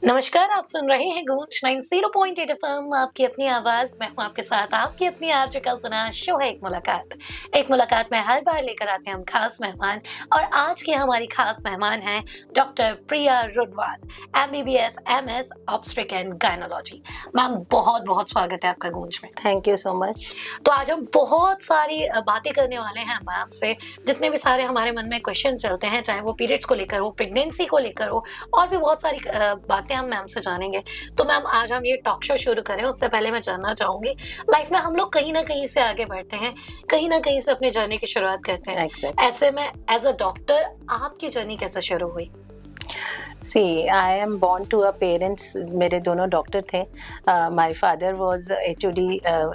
नमस्कार, आप सुन रहे हैं गूंज 90.8 एफएम, आपकी अपनी आवाज। मैं हूं आपके साथ आपकी अपनी आरजे कल्पना। शो है एक मुलाकात में हर बार लेकर आते हैं हम खास मेहमान। और आज की हमारी खास मेहमान हैं doctor Priya Rudwal, MBBS MS obstetric and gynaecology. Ma'am, बहुत बहुत स्वागत है आपका गूंज में। Thank you so much. तो आज हम बहुत सारी बातें करने वाले हैं मैम से। जितने भी सारे हमारे मन में क्वेश्चन चलते हैं, चाहे वो पीरियड्स को लेकर हो, प्रेगनेंसी को लेकर हो, और भी बहुत सारी बातें हम मैम से जानेंगे। तो मैम, आज हम ये टॉक शो शुरू करें उससे पहले मैं जानना चाहूंगी, लाइफ में हम लोग कहीं ना कहीं से आगे बढ़ते हैं, कहीं ना कहीं से अपनी जर्नी की शुरुआत करते हैं। Exactly. ऐसे में एज अ डॉक्टर आपकी जर्नी कैसे शुरू हुई? See, I am born to a parents, मेरे दोनों डॉक्टर थे. My father was HOD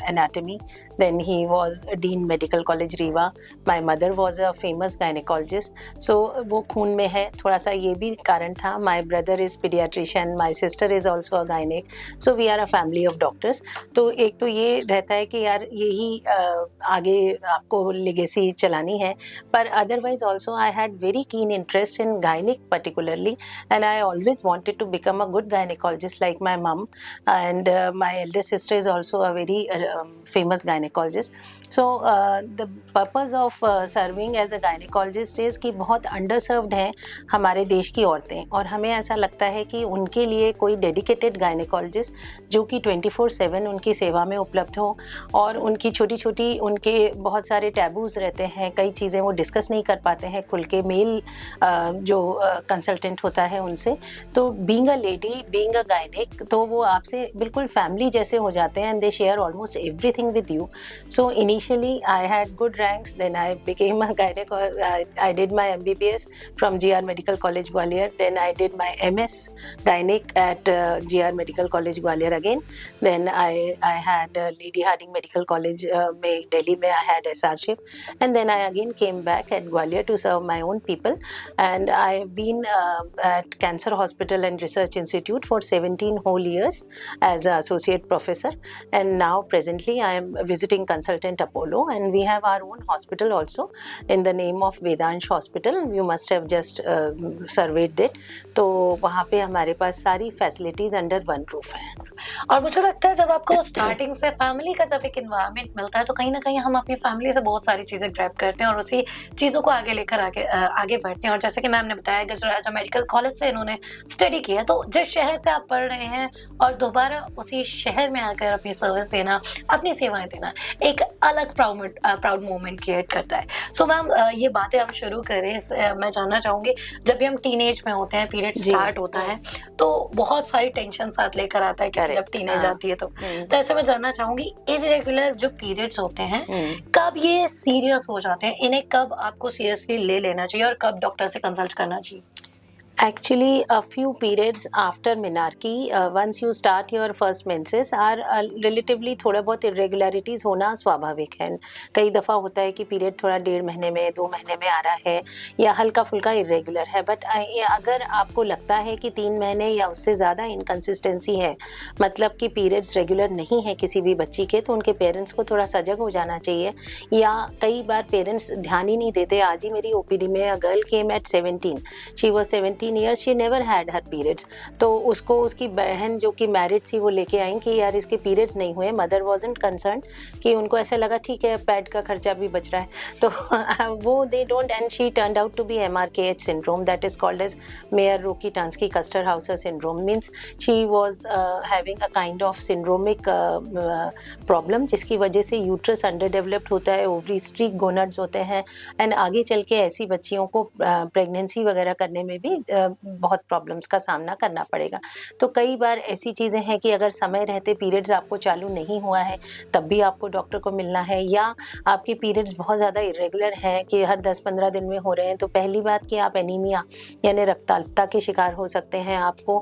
anatomy, then he was Dean Medical College Rewa. My mother was a famous gynecologist. So वो खून में है, थोड़ा सा ये भी कारण था. My brother is pediatrician, my sister is also a gynec. So we are a family of doctors. तो एक तो ये रहता है कि यार यही आगे आपको लेगेसी चलानी है. पर otherwise also I had very keen interest in gynec particularly. And I always wanted to become a good gynecologist like my mom, and my elder sister is also a very famous gynecologist. So the purpose of serving as a gynecologist is कि बहुत underserved हैं हमारे देश की औरतें, और हमें ऐसा लगता है कि उनके लिए कोई dedicated gynecologist जो कि 24/7 उनकी सेवा में उपलब्ध हो, और उनकी छोटी छोटी उनके बहुत सारे टैबूज रहते हैं, कई चीज़ें वो डिस्कस नहीं कर पाते हैं खुल के मेल जो कंसल्टेंट होता है उनसे. तो being a lady, being a gynaec, तो वो आपसे बिल्कुल फैमिली जैसे हो जाते हैं, and they share almost everything with you. So initially I had good ranks, then I became a gynaec. I did my MBBS from GR medical college Gwalior, then I did my MS gynaec at GR medical college Gwalior again. Then I had Lady Harding Medical College में दिल्ली में I had SRship, and then I again came back at Gwalior to serve my own people, and I've been at Cancer Hospital and Research Institute for 17 whole years as an associate professor, and now presently I am visiting consultant Apollo, and we have our own hospital also in the name of Vedansh Hospital. You must have just surveyed it. तो वहाँ पे हमारे पास सारी facilities under one roof है. और मुझे लगता है जब आपको स्टार्टिंग से फैमिली का जब एक एनवायरनमेंट मिलता है, तो कहीं ना कहीं हम अपनी फैमिली से बहुत सारी चीजें ग्रैब करते हैं और उसी चीजों को आगे लेकर आगे बढ़ते हैं. और जैसे कि मैम ने बताया, गजराजा मेडिकल कॉलेज से इन्होंने स्टडी किया, तो जिस शहर से आप पढ़ रहे हैं और दोबारा उसी शहर में आकर अपनी सर्विस देना, अपनी सेवाएं देना, एक अलग प्राउड मोमेंट क्रिएट करता है. सो मैम, ये बातें हम शुरू करें. मैं जानना चाहूंगी, जब भी हम टीनेज में होते हैं, पीरियड स्टार्ट होता है, तो बहुत सारी टेंशन साथ लेकर आता है कि जब टीनेज आती है तो ऐसे में जानना चाहूंगी, इरेगुलर जो पीरियड्स होते हैं, कब ये सीरियस हो जाते हैं, इन्हें कब आपको सीरियसली ले लेना चाहिए और कब डॉक्टर से कंसल्ट करना चाहिए? Actually, a few periods after menarche, once you start your first menses, are relatively थोड़ा बहुत irregularities होना स्वाभाविक है. कई दफ़ा होता है कि पीरियड थोड़ा 1.5 महीने में, 2 महीने में आ रहा है, या हल्का फुल्का इरेगुलर है. बट अगर आपको लगता है कि 3 महीने या उससे ज़्यादा इनकन्सिस्टेंसी है, मतलब कि पीरियड्स रेगुलर नहीं है किसी भी बच्ची के, तो उनके पेरेंट्स को थोड़ा सजग हो जाना चाहिए. या कई बार पेरेंट्स ध्यान ही नहीं देते. आज ही मेरी ओपीडी में a girl came at 17, she was 17 years, she never had her periods. तो उसको उसकी बहन जो कि मैरिड थी वो लेके आई कि यार इसके पीरियड्स नहीं हुए. मदर wasn't concerned, कि उनको ऐसा लगा ठीक है पैड का खर्चा भी बच रहा है. तो वो they don't, and she turned out to be MRKH syndrome, that is called as Mayer-Rokitansky-Kuster-Hauser syndrome. Means she was having a kind of syndromic problem, जिसकी वजह से यूट्रस अंडरडेवलप्ड होता है, ओवरी स्ट्रीक गोनड्स होते हैं, एंड आगे चल के ऐसी बच्चियों को प्रेगनेंसी वगैरह करने में भी बहुत प्रॉब्लम्स का सामना करना पड़ेगा. तो कई बार ऐसी चीज़ें हैं कि अगर समय रहते पीरियड्स आपको चालू नहीं हुआ है, तब भी आपको डॉक्टर को मिलना है, या आपके पीरियड्स बहुत ज़्यादा इरेगुलर हैं कि हर 10-15 दिन में हो रहे हैं, तो पहली बात कि आप एनीमिया यानी रक्ताल्पता के शिकार हो सकते हैं. आपको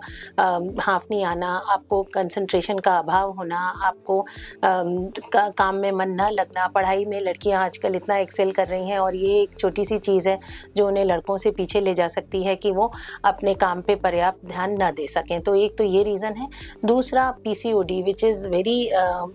हाँफ नहीं आना, आपको कंसंट्रेशन का अभाव होना, आपको काम में मन न लगना. पढ़ाई में लड़कियां आजकल इतना एक्सेल कर रही हैं, और ये एक छोटी सी चीज़ है जो उन्हें लड़कों से पीछे ले जा सकती है कि वो अपने काम पे पर्याप्त ध्यान न दे सकें। तो एक तो ये रीज़न है। दूसरा PCOD which is very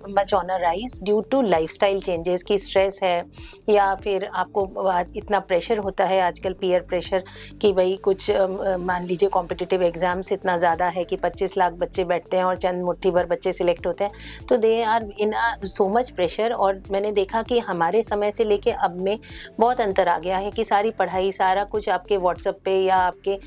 much on a rise due to lifestyle changes, की स्ट्रेस है या फिर आपको इतना प्रेशर होता है आजकल, पीयर प्रेशर, कि भाई कुछ मान लीजिए कॉम्पिटिटिव एग्ज़ाम्स इतना ज़्यादा है कि 25 लाख बच्चे बैठते हैं और चंद मुट्ठी भर बच्चे सिलेक्ट होते हैं, तो they are in so much pressure. और मैंने देखा कि हमारे समय से लेके अब में बहुत अंतर आ गया है कि सारी पढ़ाई, सारा कुछ आपके व्हाट्सएप पे या आपके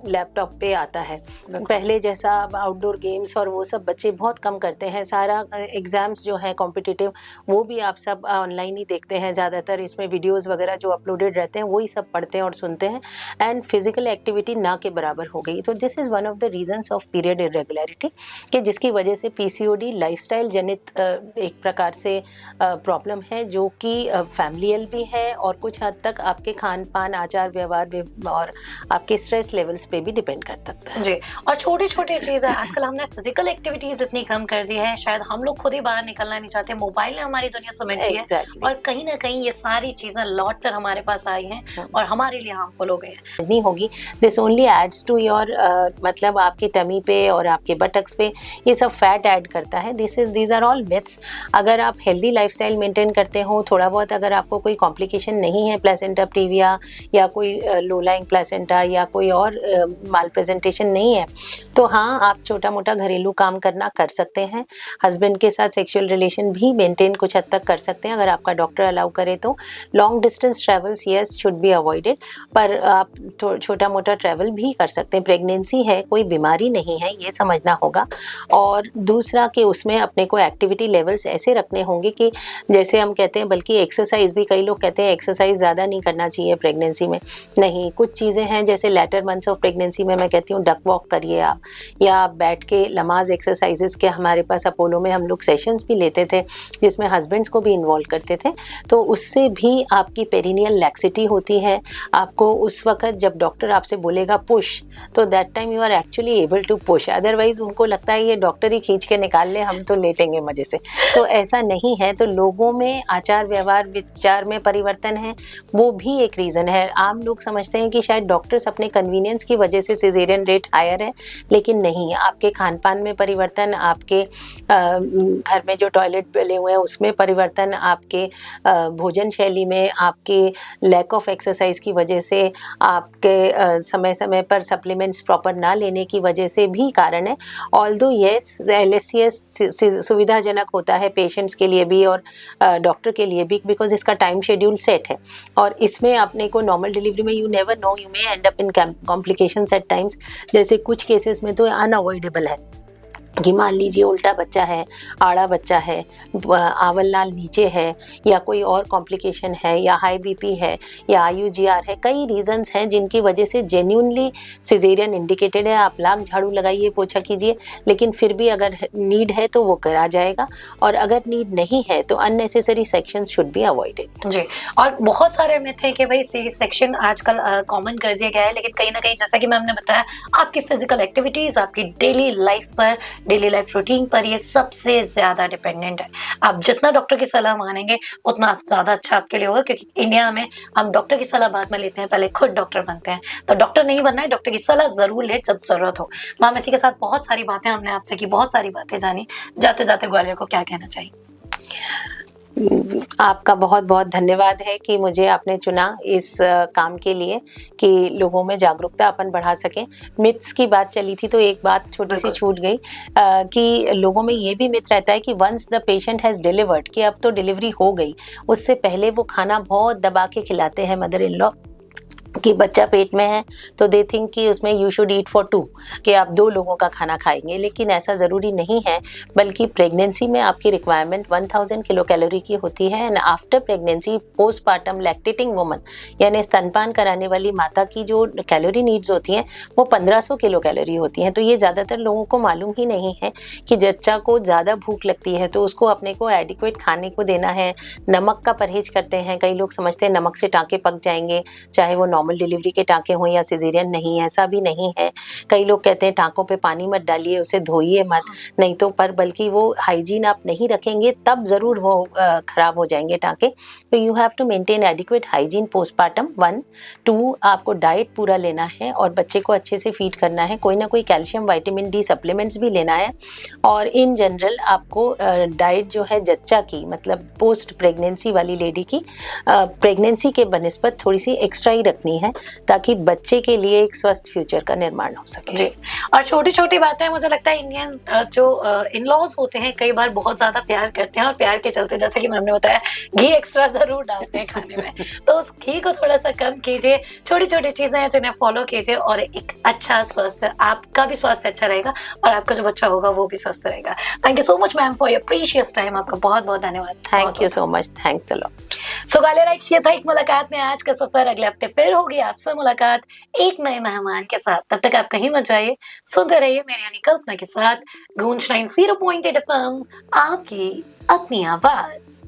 लैपटॉप पे आता है। पहले जैसा आउटडोर गेम्स और वो सब बच्चे बहुत कम करते हैं। सारा एग्ज़ाम्स जो हैं कॉम्पिटिटिव वो भी आप सब ऑनलाइन ही देखते हैं ज़्यादातर, इसमें वीडियोज़ वगैरह जो अपलोडेड रहते हैं वही सब पढ़ते हैं और सुनते हैं, एंड फिजिकल एक्टिविटी ना के बराबर हो गई। तो this is one of the reasons of period irregularity, कि जिसकी वजह से पीसीओडी लाइफस्टाइल जनित एक प्रकार से प्रॉब्लम है, जो कि फैमिलियल भी है और कुछ हद तक आपके खान पान, आचार व्यवहार और आपके स्ट्रेस लेवल्स पे भी डिपेंड कर सकता है। जी, और छोटी छोटी चीज़ें आजकल हमने फिजिकल एक्टिविटीज इतनी कम कर दी है, शायद हम लोग खुद ही बाहर निकलना नहीं चाहते, मोबाइल ने हमारी दुनिया समेट ली है। Exactly. और कहीं ना कहीं ये सारी चीजें लौट कर हमारे पास आई हैं और हमारे लिए हार्मफुल हो गए हैं। नहीं होगी, this only adds to your, मतलब आपकी टमी पे और आपके बटक्स पे ये सब फैट ऐड करता है। These are all myths. अगर आप हेल्दी लाइफस्टाइल मेंटेन करते हो, थोड़ा बहुत अगर आपको कोई कॉम्प्लिकेशन नहीं है, प्लेसेंटा प्रीविया या कोई लो लाइंग प्लेसेंटा या कोई और माल प्रेजेंटेशन नहीं है, तो हाँ, आप छोटा मोटा घरेलू काम करना कर सकते हैं। हस्बैंड के साथ सेक्सुअल रिलेशन भी मेंटेन कुछ हद तक कर सकते हैं अगर आपका डॉक्टर अलाउ करे तो। Long distance travels yes should be avoided, पर आप छोटा मोटा ट्रैवल भी कर सकते हैं। प्रेगनेंसी है, कोई बीमारी नहीं है, ये समझना होगा। और दूसरा कि उसमें अपने को एक्टिविटी लेवल्स ऐसे रखने होंगे कि जैसे हम कहते हैं, बल्कि एक्सरसाइज भी, कई लोग कहते हैं एक्सरसाइज ज़्यादा नहीं करना चाहिए प्रेगनेंसी में। नहीं, कुछ चीज़ें हैं जैसे लेटर मंथ्स ऑफ प्रेगनेंसी में मैं कहती हूँ डक वॉक करिए आप, या आप बैठ के लमाज एक्सरसाइजेस के, हमारे पास अपोलो में हम लोग सेशंस भी लेते थे जिसमें हस्बैंड्स को भी इन्वॉल्व करते थे, तो उससे भी आपकी पेरिनियल लैक्सिटी होती है। आपको उस वक्त जब डॉक्टर आपसे बोलेगा पुश, तो that time you are actually able to push. Otherwise उनको लगता है ये डॉक्टर ही खींच के निकाल ले, हम तो लेटेंगे मजे से। तो ऐसा नहीं है। तो लोगों में आचार व्यवहार विचार में परिवर्तन है, वो भी एक रीज़न है। आम लोग समझते हैं कि शायद डॉक्टर्स अपने कन्वीनियंस की वजह से सिजेरियन रेट हायर है, लेकिन नहीं। आपके खान पान में परिवर्तन, आपके घर में जो टॉयलेट बने हुए हैं उसमें परिवर्तन, आपके भोजन शैली में, आपके लैक ऑफ एक्सरसाइज की वजह से, आपके समय समय पर सप्लीमेंट्स प्रॉपर ना लेने की वजह से भी कारण है। ऑल्दो येस, LSCS सुविधाजनक होता है पेशेंट्स के लिए भी और डॉक्टर के लिए भी, बिकॉज इसका टाइम शेड्यूल सेट है। और इसमें अपने को नॉर्मल डिलीवरी में you never know, you may end up in complications at times. जैसे कुछ केसेस में तो अनअवॉइडेबल है कि मान लीजिए उल्टा बच्चा है, आड़ा बच्चा है, आवल नाल नीचे है, या कोई और कॉम्प्लिकेशन है, या हाई बीपी है, या IUGR है। कई रीजंस हैं जिनकी वजह से जेन्युइनली सिजेरियन इंडिकेटेड है। आप लाख झाड़ू लगाइए, पोछा कीजिए, लेकिन फिर भी अगर नीड है तो वो करा जाएगा, और अगर नीड नहीं है तो unnecessary sections should be avoided. जी, और बहुत सारे मिथ है कि भाई सी सेक्शन आजकल कॉमन कर दिया गया है, लेकिन कहीं ना कहीं जैसा कि मैम ने बताया, आपकी फिजिकल एक्टिविटीज, आपकी डेली लाइफ पर, डेली लाइफ रूटीन पर ये सबसे ज्यादा डिपेंडेंट है। आप जितना डॉक्टर की सलाह मानेंगे उतना ज्यादा अच्छा आपके लिए होगा, क्योंकि इंडिया में हम डॉक्टर की सलाह बाद में लेते हैं, पहले खुद डॉक्टर बनते हैं। तो डॉक्टर नहीं बनना है, डॉक्टर की सलाह जरूर ले जब जरूरत हो। मैम, इसी के साथ बहुत सारी बातें हमने आपसे की, बहुत सारी बातें जानी। जाते जाते ग्वालियर को क्या कहना चाहिए? आपका बहुत बहुत धन्यवाद है कि मुझे आपने चुना इस काम के लिए, कि लोगों में जागरूकता अपन बढ़ा सकें। मिथ्स की बात चली थी तो एक बात छोटी सी छूट गई, कि लोगों में ये भी मिथ रहता है कि once the patient has delivered, कि अब तो डिलीवरी हो गई, उससे पहले वो खाना बहुत दबा के खिलाते हैं मदर इन लॉ, कि बच्चा पेट में है तो दे थिंक कि उसमें यू शुड ईट फॉर 2, कि आप 2 लोगों का खाना खाएंगे, लेकिन ऐसा ज़रूरी नहीं है। बल्कि प्रेगनेंसी में आपकी रिक्वायरमेंट 1000 किलो कैलोरी की होती है, and after pregnancy postpartum lactating woman, यानी स्तनपान कराने वाली माता की जो कैलोरी नीड्स होती हैं वो 1500 किलो कैलोरी होती हैं। तो ये ज़्यादातर लोगों को मालूम ही नहीं है कि बच्चा को ज़्यादा भूख लगती है तो उसको अपने को एडिक्वेट खाने को देना है। नमक का परहेज करते हैं, कई लोग समझते हैं नमक से टाँके पक जाएंगे, चाहे वो नॉर्मल डिलीवरी के टाँके हों या सिज़ेरियन, नहीं ऐसा भी नहीं है। कई लोग कहते हैं टाँकों पे पानी मत डालिए, उसे धोइए मत, नहीं तो पर बल्कि वो हाइजीन आप नहीं रखेंगे तब ज़रूर वो खराब हो जाएँगे टाँके। तो you have to maintain adequate hygiene postpartum 1, 2 आपको डाइट पूरा लेना है और बच्चे को अच्छे से फीड करना है, कोई ना कोई कैल्शियम, विटामिन डी सप्लीमेंट्स भी लेना है और इन जनरल आपको डाइट जो है जच्चा की, मतलब पोस्ट प्रेगनेंसी वाली लेडी की प्रेगनेंसी के बनिस्बत थोड़ी सी एक्स्ट्रा ही रखनी है ताकि बच्चे के लिए एक स्वस्थ फ्यूचर का निर्माण हो सके। जी। और छोटी छोटी बातें मुझे लगता है इंडियन जो इन लॉज होते हैं कई बार बहुत ज्यादा प्यार करते हैं और प्यार के चलते जैसे कि मैम ने बताया घी एक्स्ट्रा जरूर डालते हैं खाने में, तो उस घी को थोड़ा सा कम कीजिए। छोटी छोटी चीजें हैं जिन्हें फॉलो कीजिए और एक अच्छा स्वास्थ्य, आपका भी स्वास्थ्य अच्छा रहेगा और आपका जो बच्चा होगा वो भी स्वस्थ रहेगा। Thank you so much ma'am for your precious time, आपका बहुत बहुत धन्यवाद। Thank you so much, thanks a lot. So गाले राइट्स, ये था एक मुलाकात में आज का सफर। अगले हफ्ते फिर होगी आपसे मुलाकात एक नए मेहमान के साथ। तब तक आप कहीं मत जाइए, सुनते रहिए मेरी यानी कल्पना के साथ गूंज 90.8 FM, आपकी अपनी आवाज।